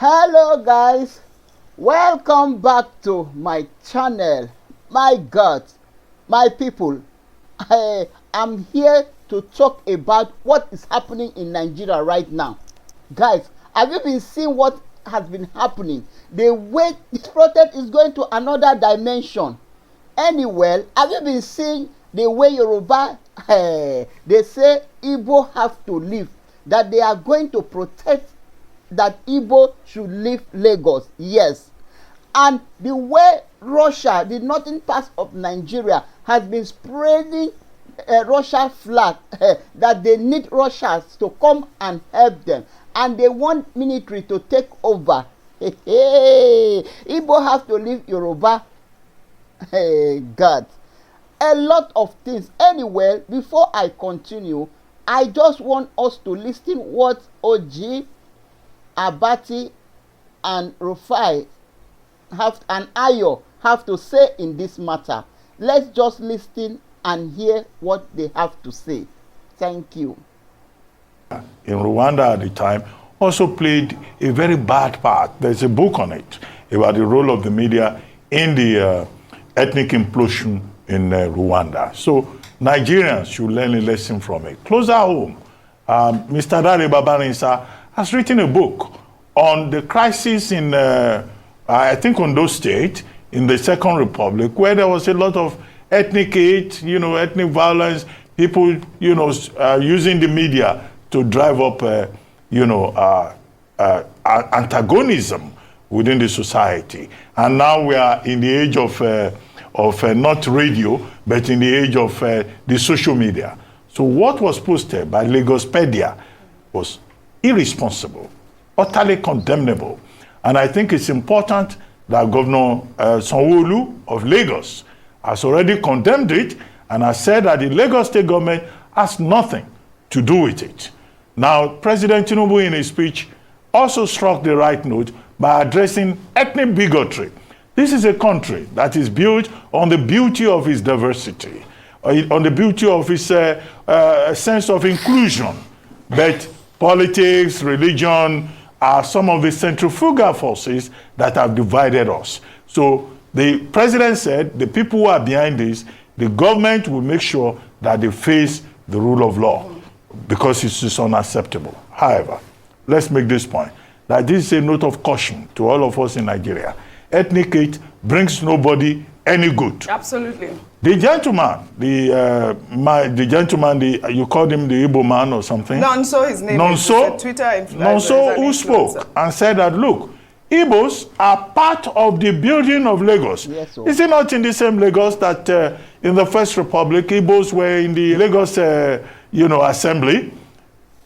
Hello guys, welcome back to my channel. My God, my people, I am here to talk about what is happening in Nigeria right now. Guys, have you been seeing what has been happening? The way this protest is going to another dimension. Anyway, have you been seeing the way Yoruba, they say Igbo have to leave, that they are going to protest that Igbo should leave Lagos? Yes. And the way Russia, the northern part of Nigeria, has been spreading Russia flag that they need Russians to come and help them, and they want military to take over. Igbo have to leave Yoruba. Hey, God. A lot of things. Anyway, before I continue, I just want us to listen what OG, Abati, and Rufai and Ayo have to say in this matter. Let's just listen and hear what they have to say. Thank you. In Rwanda at the time also played a very bad part. There's a book on it about the role of the media in the ethnic implosion in Rwanda. So Nigerians should learn a lesson from it. Closer home, Mr. Dare Babarinsa has written a book on the crisis in, I think, Ondo State, in the Second Republic, where there was a lot of ethnic hate, ethnic violence, people, using the media to drive up, antagonism within the society. And now we are in the age of not radio, but in the age of the social media. So what was posted by Lagospedia was irresponsible, utterly condemnable. And I think it's important that Governor Sanwo-Olu of Lagos has already condemned it and has said that the Lagos state government has nothing to do with it. Now, President Tinubu in his speech also struck the right note by addressing ethnic bigotry. This is a country that is built on the beauty of its diversity, on the beauty of its sense of inclusion. But politics, religion are some of the centrifugal forces that have divided us. So the president said the people who are behind this, the government will make sure that they face the rule of law, because it is unacceptable. However, let's make this point, that this is a note of caution to all of us in Nigeria. Ethnic hate brings nobody any good. Absolutely. The gentleman, the gentleman, you called him the Igbo man or something? Nonso, his name Nonso, is Twitter influencer. Nonso, who spoke and said that, look, Igbos are part of the building of Lagos. Yes, so. Is it not in the same Lagos that in the First Republic, Igbos were in the Lagos, assembly?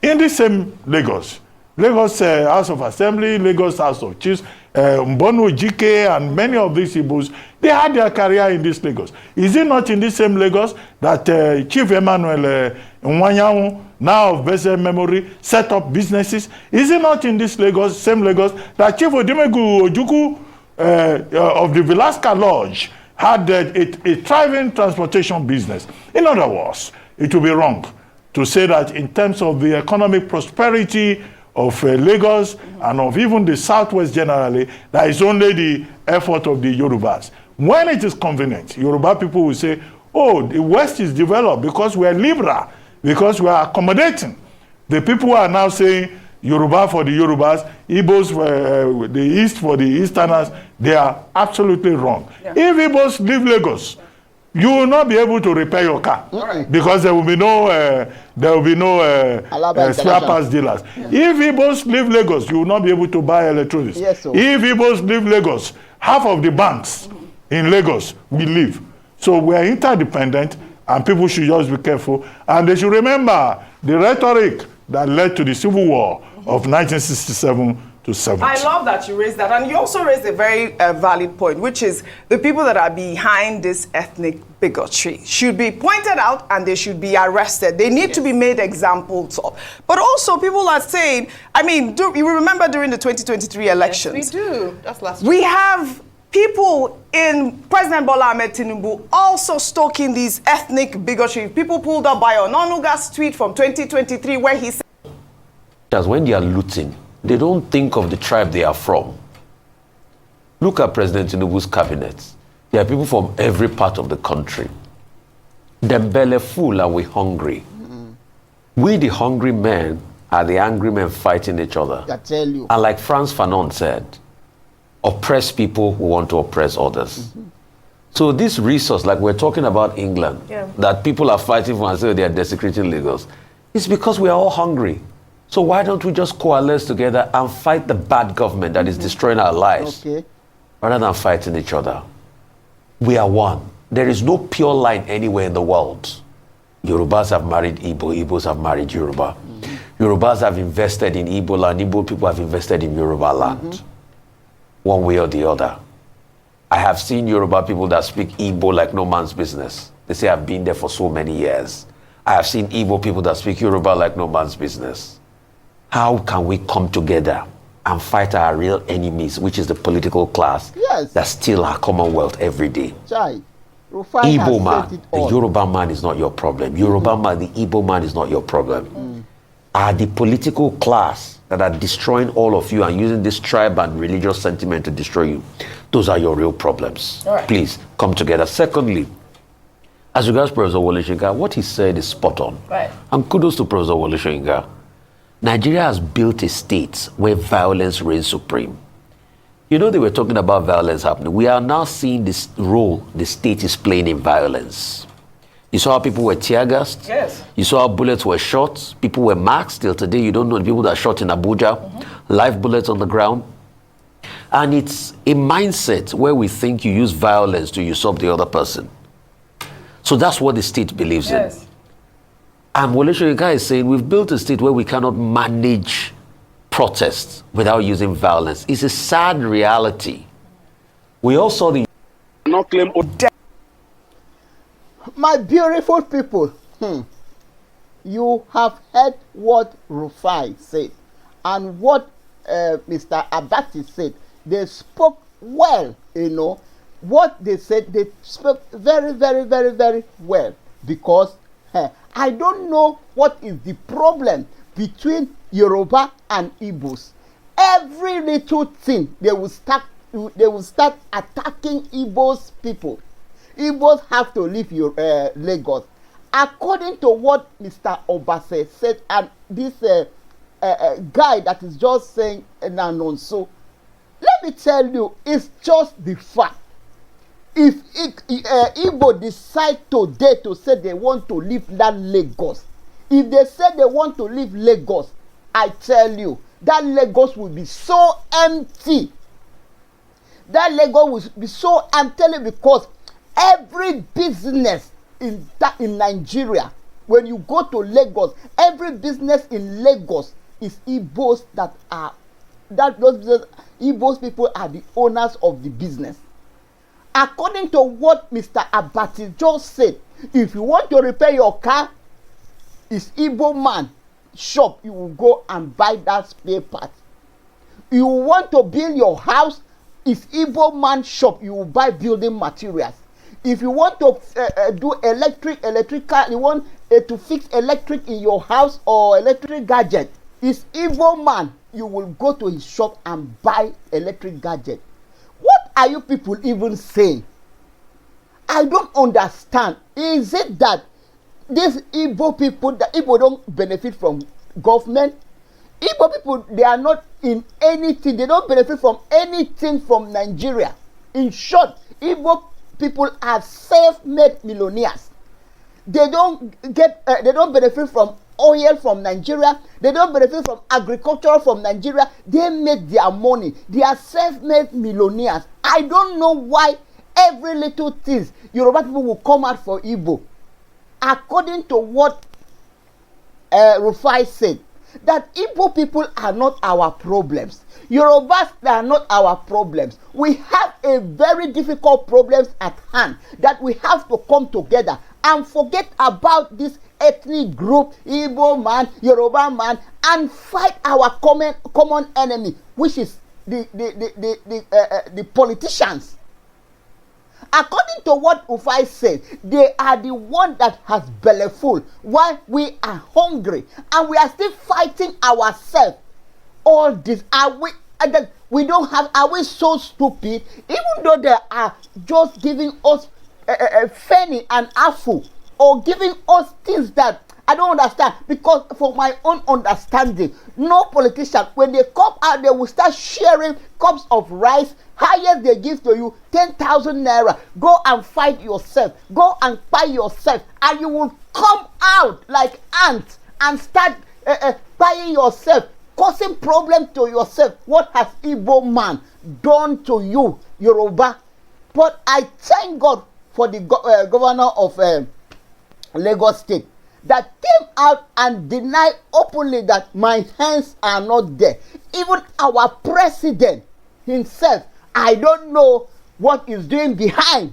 In the same Lagos. Lagos House of Assembly, Lagos House of Chiefs, Mbono Jike, and many of these Igbos, they had their career in this Lagos. Is it not in this same Lagos that Chief Emmanuel Nwanyanwu, now of blessed memory, set up businesses? Is it not in this Lagos, same Lagos, that Chief Odimegu Ojukwu of the Velasca Lodge had a thriving transportation business? In other words, it would be wrong to say that in terms of the economic prosperity of Lagos and of even the Southwest generally, that is only the effort of the Yorubas. When it is convenient, Yoruba people will say, oh, the West is developed because we are liberal, because we are accommodating. The people who are now saying Yoruba for the Yorubas, Igbos for the East for the Easterners, they are absolutely wrong. Yeah. If Igbos leave Lagos, you will not be able to repair your car, because there will be no spare parts dealers. Yeah. If Igbos leave Lagos, you will not be able to buy electronics. Yes, so. If Igbos leave Lagos, half of the banks in Lagos will leave. So we are interdependent, and people should just be careful. And they should remember the rhetoric that led to the Civil War of 1967 to 70. I love that you raised that. And you also raised a very valid point, which is the people that are behind this ethnic bigotry should be pointed out and they should be arrested. They need to be made examples of. But also people are saying, I mean, you remember during the 2023 elections? Yes, we do. That's last week. We have people in President Bola Ahmed Tinubu also stoking these ethnic bigotry. People pulled up by Ononuga's tweet from 2023 where he said, when they are looting, they don't think of the tribe they are from. Look at President Tinubu's cabinet. There are people from every part of the country. Them belly full and we hungry. We, the hungry men, are the angry men fighting each other. I tell you. And like Frantz Fanon said, oppress people who want to oppress others. So this resource, like we're talking about England, that people are fighting for and say they are desecrating Lagos, it's because we are all hungry. So why don't we just coalesce together and fight the bad government that is destroying our lives, rather than fighting each other? We are one. There is no pure line anywhere in the world. Yorubas have married Igbo, Igbos have married Yoruba. Yorubas have invested in Igbo land, Igbo people have invested in Yoruba land. One way or the other. I have seen Yoruba people that speak Igbo like no man's business. They say I've been there for so many years. I have seen Igbo people that speak Yoruba like no man's business. How can we come together and fight our real enemies, which is the political class that steal our commonwealth every day? Igbo man, the Yoruba man is not your problem. Yoruba man, the Igbo man is not your problem. Are the political class that are destroying all of you and using this tribe and religious sentiment to destroy you, those are your real problems. Please come together. Secondly, as regards Professor Wole Soyinka, what he said is spot on. And kudos to Professor Wole Soyinka. Nigeria has built a state where violence reigns supreme. You know, they were talking about violence happening. We are now seeing this role the state is playing in violence. You saw how people were tear gassed. You saw how bullets were shot. People were marked. Till today, you don't know the people that are shot in Abuja. Live bullets on the ground. And it's a mindset where we think you use violence to usurp the other person. So that's what the state believes in. And Wole Soyinka is saying we've built a state where we cannot manage protests without using violence. It's a sad reality. We all saw the... Not claim... My beautiful people, you have heard what Rufai said and what Mr. Abati said. They spoke well, you know. What they said, they spoke very, very, very, very well. Because I don't know what is the problem between Yoruba and Igbos. Every little thing, they will start attacking Igbos people. Igbos have to leave Lagos. According to what Mr. Obase said, and this guy that is just saying Nanonso, let me tell you, it's just the fact. If Igbo decide today to say they want to leave that Lagos, if they say they want to leave Lagos, I tell you, that Lagos will be so empty. That Lagos will be so, I'm telling you, because every business in Nigeria, when you go to Lagos, every business in Lagos is Igbos Igbos people are the owners of the business. According to what Mr. Abati just said, if you want to repair your car, it's Igbo man shop, you will go and buy that spare part. You want to build your house, it's Igbo man shop, you will buy building materials. If you want to do electrical, you want to fix electric in your house or electric gadget, it's Igbo man, you will go to his shop and buy electric gadget. What are you people even saying? I don't understand. Is it that these Igbo people, the Igbo don't benefit from government? Igbo people, they are not in anything. They don't benefit from anything from Nigeria. In short, Igbo people are self-made millionaires. They don't benefit from oil from Nigeria. They don't benefit from agriculture from Nigeria. They make their money. They are self-made millionaires. I don't know why every little thing Yoruba people will come out for Igbo. According to what Rufai said, that Igbo people are not our problems. Yorubas are not our problems. We have a very difficult problems at hand that we have to come together and forget about this ethnic group, Igbo man, Yoruba man, and fight our common enemy, which is the politicians. According to what Ufai said, they are the one that has belly full while we are hungry and we are still fighting ourselves. all this? Are we that we don't have? Are we so stupid? Even though they are just giving us a penny and apple, or giving us things that I don't understand, because for my own understanding, no politician, when they come out, they will start sharing cups of rice. Highest they give to you 10,000 naira. Go and fight yourself. Go and buy yourself, and you will come out like ants and start buying yourself, causing problem to yourself. What has Igbo man done to you, Yoruba? But I thank God for the governor of Lagos State that came out and denied openly that my hands are not there. Even our president himself, I don't know what he's doing behind.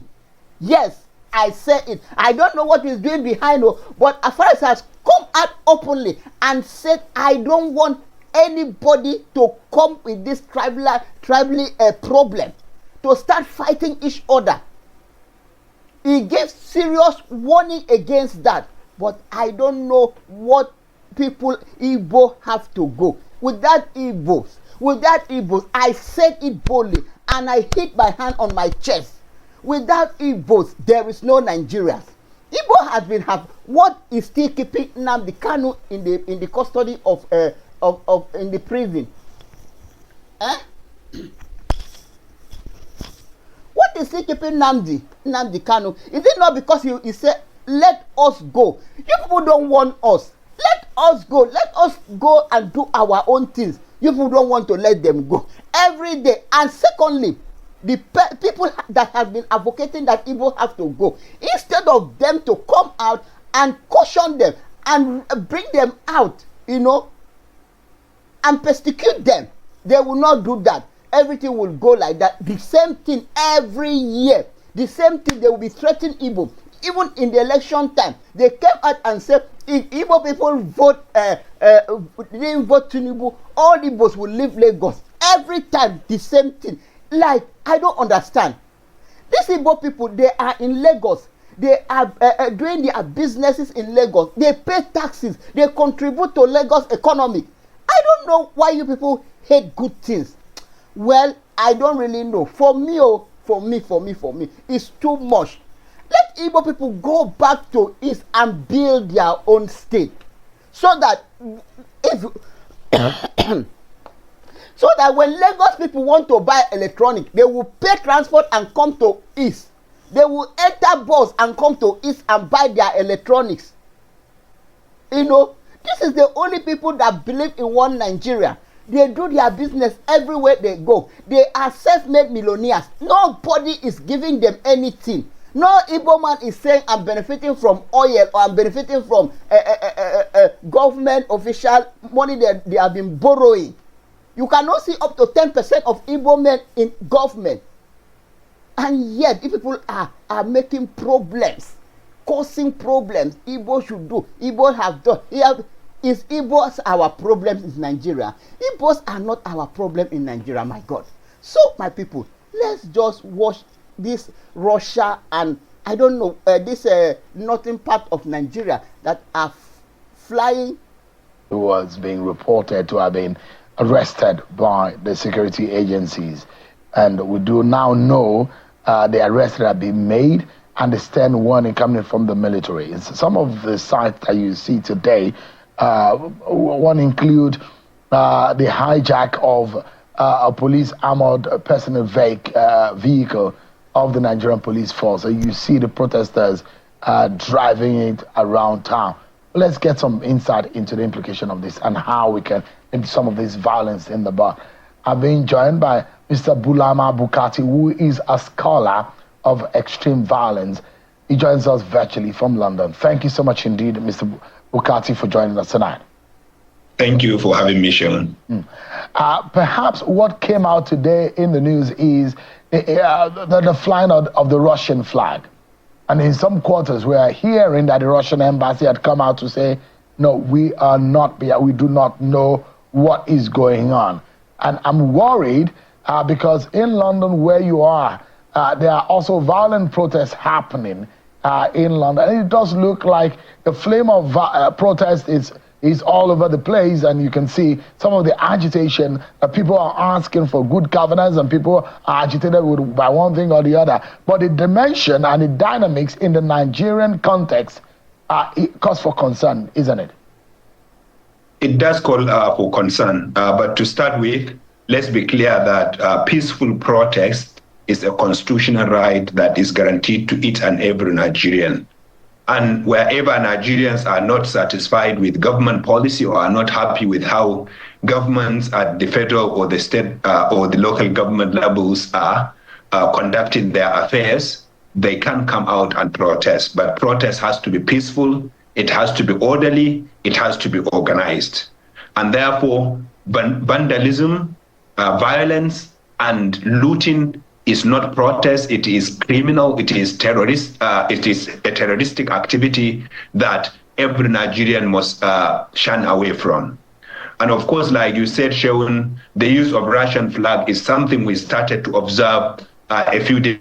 Yes, I say it. I don't know what he's doing behind, but as far as has come out openly and said, I don't want anybody to come with this tribally problem, to start fighting each other. He gave serious warning against that. But I don't know what people Igbo have to go. Without Igbos, I said it boldly and I hit my hand on my chest. Without Igbos, there is no Nigerians. Igbo has been what is still keeping Nnamdi Kanu in the custody of in the prison. What is still keeping Nnamdi Kanu? Is it not because he said, let us go? You people don't want us. Let us go. Let us go and do our own things. You people don't want to let them go every day. And secondly, the people that have been advocating that Igbo have to go, instead of them to come out and caution them and bring them out, and persecute them, they will not do that. Everything will go like that. The same thing every year. The same thing. They will be threatening Igbo. Even in the election time, they came out and said, if Igbo people didn't vote Tinubu, all Igbos will leave Lagos. Every time, the same thing. Like, I don't understand. These Igbo people, they are in Lagos. They are doing their businesses in Lagos. They pay taxes. They contribute to Lagos economy. I don't know why you people hate good things. Well, I don't really know. For me, it's too much. Let Igbo people go back to East and build their own state, so that so that when Lagos people want to buy electronic, they will pay transport and come to East. They will enter bus and come to East and buy their electronics. This is the only people that believe in one Nigeria. They do their business everywhere they go. They are self-made millionaires. Nobody is giving them anything. No Igbo man is saying, I'm benefiting from oil, or I'm benefiting from government official money that they have been borrowing. You cannot see up to 10% of Igbo men in government. And yet, if people are making problems, causing problems, Igbo should do, Igbo have done. Is Igbos our problem in Nigeria? Igbos are not our problem in Nigeria, my God. So, my people, let's just watch this Russia and I don't know this northern part of Nigeria that are flying. Who was being reported to have been arrested by the security agencies, and we do now know the arrests that have been made and the stern warning coming from the military. Some of the sites that you see today, one include the hijack of a police armored personal vehicle of the Nigerian police force. So you see the protesters driving it around town. Let's get some insight into the implication of this and how we can end some of this violence in the bar. I've been joined by Mr. Bulama Bukati, who is a scholar of extreme violence. He joins us virtually from London. Thank you so much indeed, Mr. Bukati, for joining us tonight. Thank you for having me, Sean. Perhaps what came out today in the news is the flying of the Russian flag. And in some quarters, we are hearing that the Russian embassy had come out to say, no, we are not, we do not know what is going on. And I'm worried because in London, where you are, there are also violent protests happening in London. And it does look like the flame of protest is is all over the place, and you can see some of the agitation that people are asking for good governance, and people are agitated by one thing or the other. But the dimension and the dynamics in the Nigerian context it cause for concern, isn't it? It does call for concern, but to start with, let's be clear that peaceful protest is a constitutional right that is guaranteed to each and every Nigerian. And wherever Nigerians are not satisfied with government policy or are not happy with how governments at the federal or the state or the local government levels are conducting their affairs, they can come out and protest. But protest has to be peaceful, it has to be orderly, it has to be organized. And therefore, vandalism, violence, and looting is not protest, it is criminal, it is terrorist, it is a terroristic activity that every Nigerian must shun away from. And of course, like you said, Shaun, the use of Russian flag is something we started to observe a few days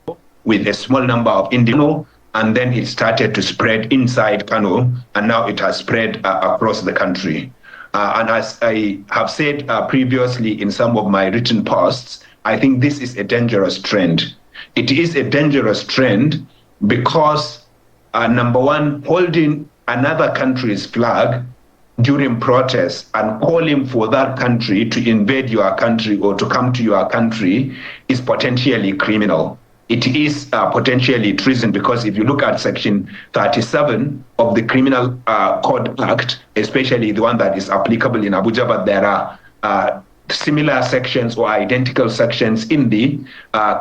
ago with a small number of Indians, and then it started to spread inside Kano, and now it has spread across the country. And as I have said previously in some of my written posts, I think this is a dangerous trend. It is a dangerous trend because, number one, holding another country's flag during protests and calling for that country to invade your country or to come to your country is potentially criminal. It is potentially treason, because if you look at Section 37 of the Criminal Code Act, especially the one that is applicable in Abuja, but there are similar sections or identical sections in the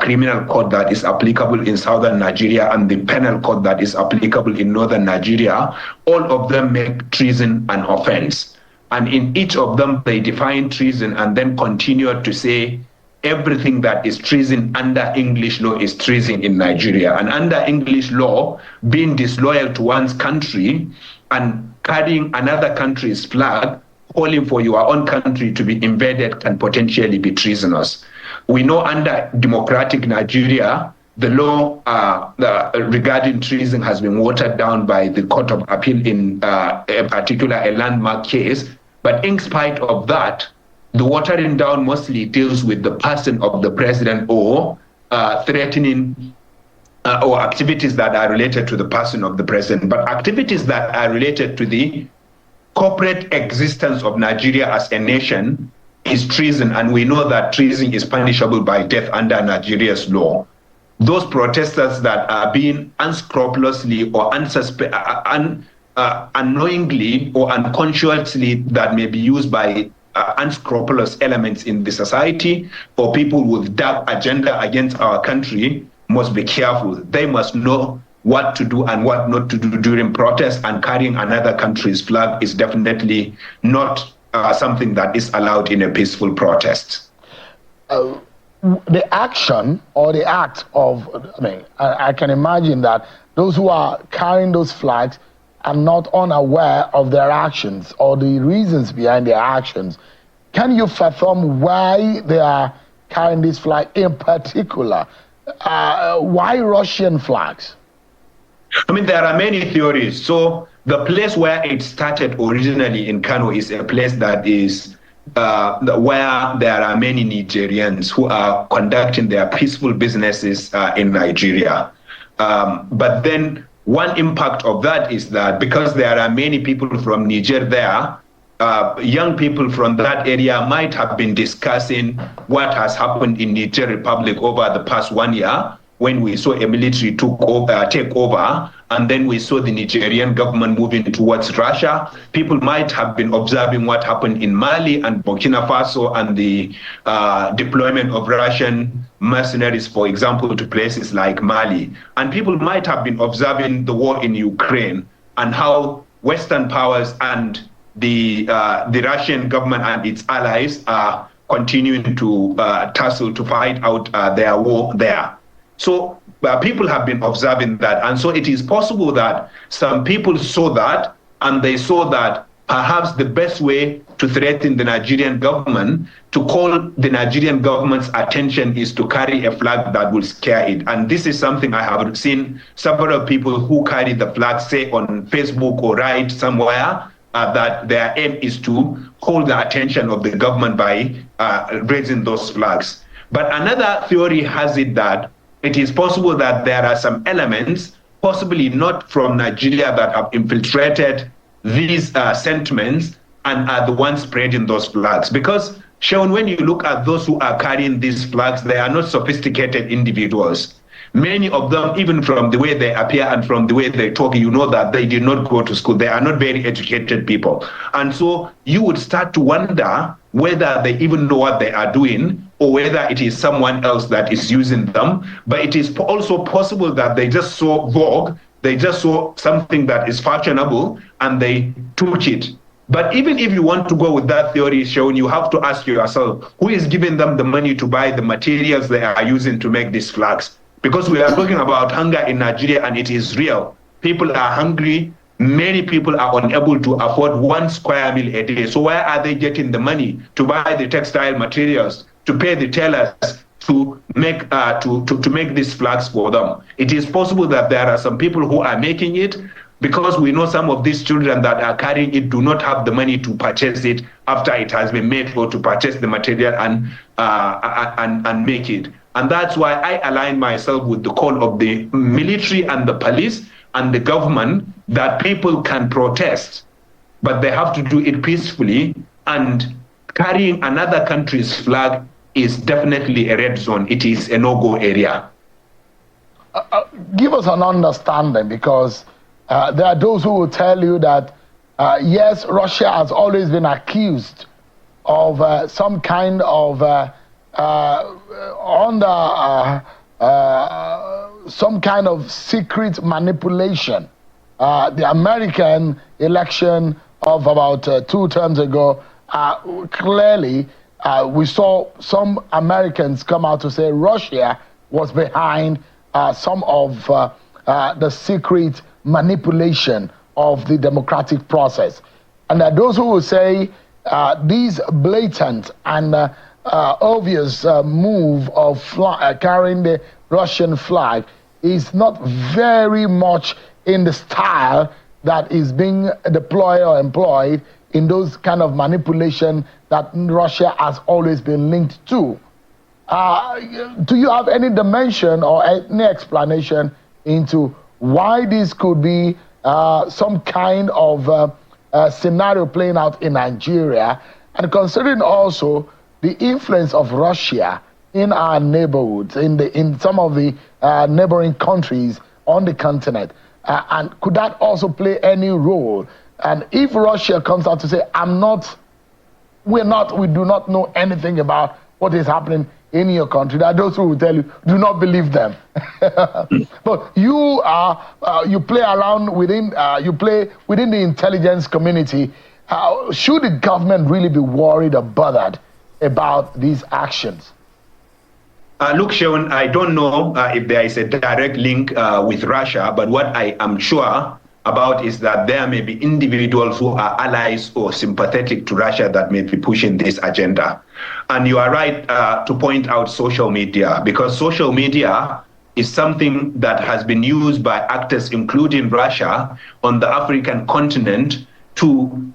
criminal code that is applicable in southern Nigeria and the penal code that is applicable in northern Nigeria. All of them make treason an offense. And in each of them, they define treason and then continue to say everything that is treason under English law is treason in Nigeria. And under English law, being disloyal to one's country and carrying another country's flag, calling for your own country to be invaded, can potentially be treasonous. We know under democratic Nigeria, the law regarding treason has been watered down by the Court of Appeal in a landmark case. But in spite of that, the watering down mostly deals with the person of the president or threatening or activities that are related to the person of the president. But activities that are related to the corporate existence of Nigeria as a nation is treason, and we know that treason is punishable by death under Nigeria's law. Those protesters that are being unscrupulously or unknowingly or unconsciously, that may be used by unscrupulous elements in the society or people with dark agenda against our country, must be careful. They must know what to do and what not to do during protests, and carrying another country's flag is definitely not something that is allowed in a peaceful protest. The action or the act of, I can imagine that those who are carrying those flags are not unaware of their actions or the reasons behind their actions. Can you fathom why they are carrying this flag in particular? Why Russian flags? There are many theories. So the place where it started originally in Kano is a place that is where there are many Nigerians who are conducting their peaceful businesses in Nigeria. But then one impact of that is that because there are many people from Niger there, young people from that area might have been discussing what has happened in Niger Republic over the past 1 year, when we saw a military take over, and then we saw the Nigerian government moving towards Russia. People might have been observing what happened in Mali and Burkina Faso and the deployment of Russian mercenaries, for example, to places like Mali. And people might have been observing the war in Ukraine and how Western powers and the Russian government and its allies are continuing to tussle to fight out their war there. So people have been observing that. And so it is possible that some people saw that, and they saw that perhaps the best way to threaten the Nigerian government, to call the Nigerian government's attention, is to carry a flag that will scare it. And this is something I have seen several people who carry the flag say on Facebook or write somewhere, that their aim is to hold the attention of the government by raising those flags. But another theory has it that it is possible that there are some elements, possibly not from Nigeria, that have infiltrated these sentiments and are the ones spreading those flags. Because, Sean, when you look at those who are carrying these flags, they are not sophisticated individuals. Many of them, even from the way they appear and from the way they talk, you know that they did not go to school. They are not very educated people. And so you would start to wonder whether they even know what they are doing or whether it is someone else that is using them. But it is also possible that they just saw vogue, they just saw something that is fashionable and they took it. But even if you want to go with that theory, Sean, you have to ask yourself, who is giving them the money to buy the materials they are using to make these flags? Because we are talking about hunger in Nigeria and it is real. People are hungry. Many people are unable to afford 1 square meal a day. So where are they getting the money to buy the textile materials, to pay the tailors to make to make these flags for them? It is possible that there are some people who are making it, because we know some of these children that are carrying it do not have the money to purchase it after it has been made, or to purchase the material and make it. And that's why I align myself with the call of the military and the police and the government that people can protest, but they have to do it peacefully. And carrying another country's flag is definitely a red zone. It is a no-go area. Give us an understanding, because there are those who will tell you that, yes, Russia has always been accused of some kind of some kind of secret manipulation. The American election of about 2 terms ago, clearly we saw some Americans come out to say Russia was behind some of the secret manipulation of the democratic process. And there are those who will say these blatant and obvious move of carrying the Russian flag is not very much in the style that is being deployed or employed in those kind of manipulation that Russia has always been linked to. Do you have any dimension or any explanation into why this could be some kind of scenario playing out in Nigeria, and considering also the influence of Russia in our neighborhoods, in some of the neighboring countries on the continent? And could that also play any role? And if Russia comes out to say, we do not know anything about what is happening in your country, there are those who will tell you, do not believe them. But you play around within, you play within the intelligence community. Should the government really be worried or bothered about these actions? Look, Sean, I don't know if there is a direct link with Russia, but what I am sure about is that there may be individuals who are allies or sympathetic to Russia that may be pushing this agenda. And you are right to point out social media, because social media is something that has been used by actors, including Russia, on the African continent to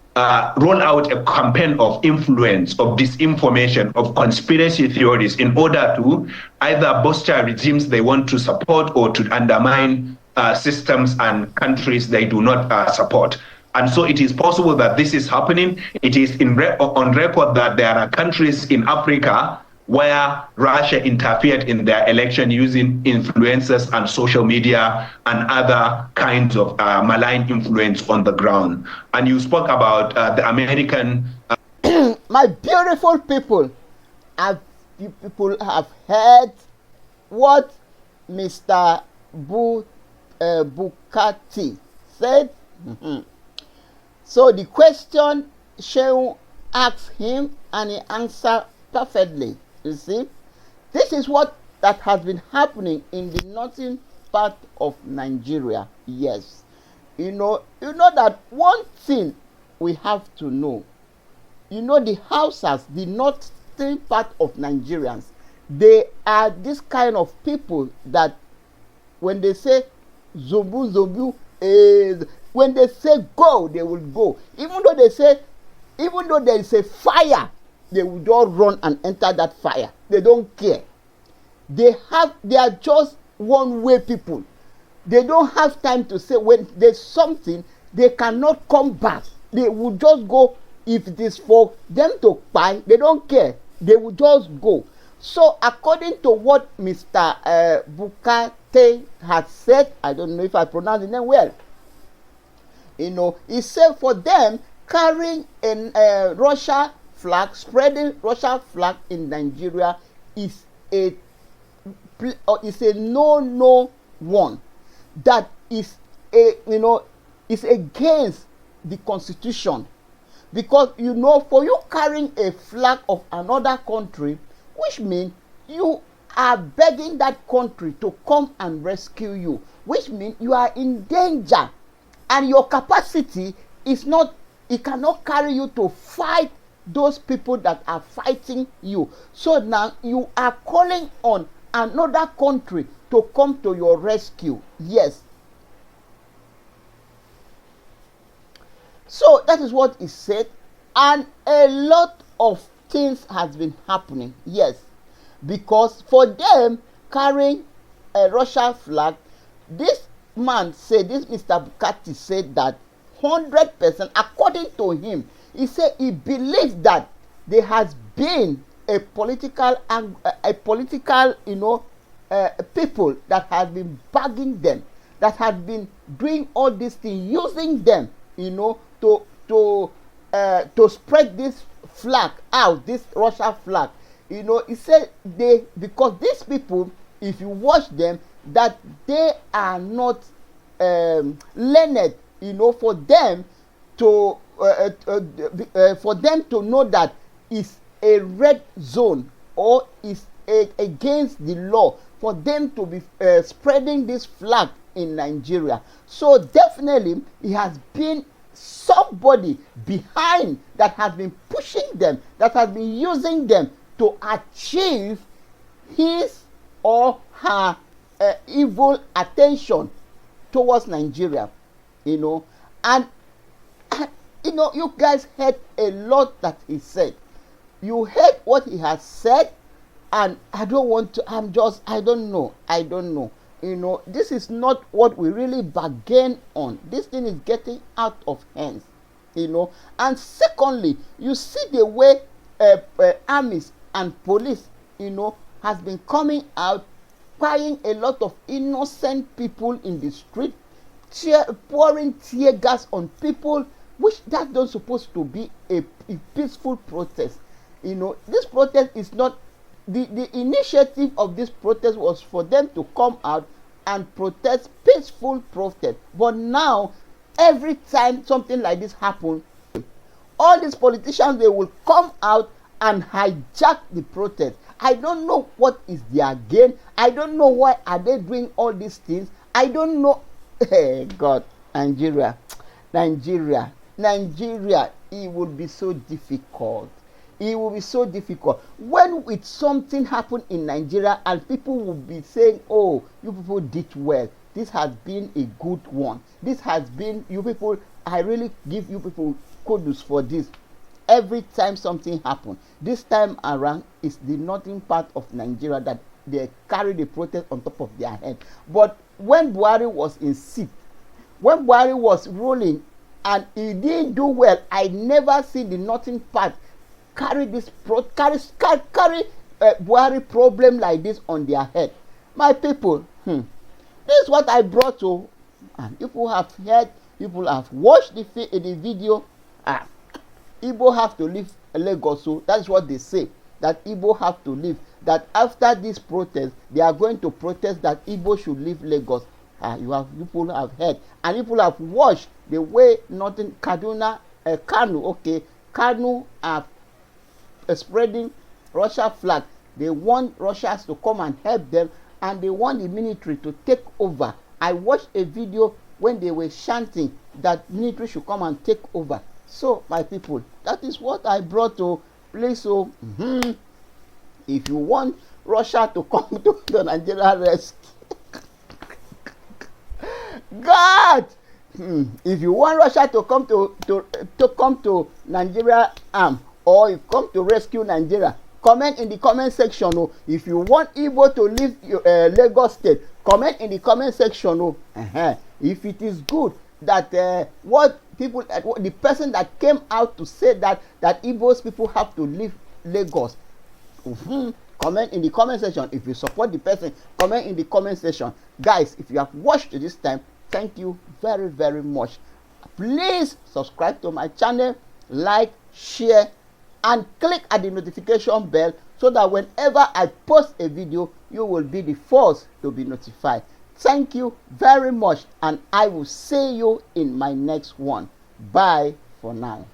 roll out a campaign of influence, of disinformation, of conspiracy theories in order to either bolster regimes they want to support or to undermine systems and countries they do not support. And so it is possible that this is happening. It is on record that there are countries in Africa where Russia interfered in their election using influencers and social media and other kinds of malign influence on the ground. And you spoke about the American... My beautiful people, as you people have heard what Mr. Bukati said. So the question Shehu asked him and he answered perfectly. You see, this is what that has been happening in the northern part of Nigeria. Yes, you know that one thing we have to know. You know, the Hausas, the northern part of Nigerians, they are this kind of people that when they say Zobu, When they say go, they will go. Even though there is a fire, they will just run and enter that fire. They don't care. They are just one-way people. They don't have time to say when there's something, they cannot come back. They will just go. If it is for them to buy, they don't care. They will just go. So according to what Mr. Bukate has said, I don't know if I pronounce the name well. He said for them carrying a Russia flag, spreading Russia flag in Nigeria is a no one. That is is against the Constitution. Because for you carrying a flag of another country, which means you are begging that country to come and rescue you, which means you are in danger, and your capacity is not, it cannot carry you to fight those people that are fighting you. So now you are calling on another country to come to your rescue. Yes. So that is what he said, and a lot of things has been happening. Yes, because for them carrying a Russia flag, this man said, this Mr. Bukati said that 100%, according to him, he said he believes that there has been a political people that has been bugging them, that has been doing all these things, using them, to spread this flag out, this Russia flag. He said because these people, if you watch them, that they are not learned, for them to know that it's a red zone or is against the law for them to be spreading this flag in Nigeria. So definitely he has been somebody behind that has been pushing them, that has been using them to achieve his or her evil attention towards Nigeria. And you guys heard a lot that he said. You heard what he has said, and I don't know. This is not what we really bargain on. This thing is getting out of hands, And secondly, you see the way armies and police, has been coming out, crying a lot of innocent people in the street, pouring tear gas on people, which that don't supposed to be a peaceful protest. This protest is not, the initiative of this protest was for them to come out and protest, peaceful protest. But now, every time something like this happens, all these politicians, they will come out and hijack the protest. I don't know what is their gain. I don't know why are they doing all these things. I don't know. Hey God, Nigeria, it would be so difficult. It will be so difficult when with something happen in Nigeria and people will be saying, oh, you people did well, this has been a good one, this has been, you people, I really give you people kudos for this. Every time something happens, this time around is the northern part of Nigeria that they carry the protest on top of their head. But when Buhari was in seat, when Buhari was ruling and he didn't do well, I never see the northern part carry Buhari problem like this on their head. My people, this is what I brought to, and people have heard, people have watched the video. Igbo have to leave Lagos, so that's what they say, that Igbo have to leave, that after this protest, they are going to protest that Igbo should leave Lagos. People have heard, and people have watched the way northern Kanu are spreading Russia flag. They want Russians to come and help them, and they want the military to take over. I watched a video when they were chanting that military should come and take over. So my people, that is what I brought to play. So if you want Russia to come to the Nigerian rescue, God, If you want Russia to come to Nigeria or you come to rescue Nigeria, comment in the comment section. Oh. If you want Igbo to leave Lagos State, comment in the comment section. Oh. If it is good that the person that came out to say that Igbos people have to leave Lagos, comment in the comment section. If you support the person, comment in the comment section. Guys, if you have watched this time, thank you very, very much. Please subscribe to my channel, like, share, and click at the notification bell so that whenever I post a video, you will be the first to be notified. Thank you very much, and I will see you in my next one. Bye for now.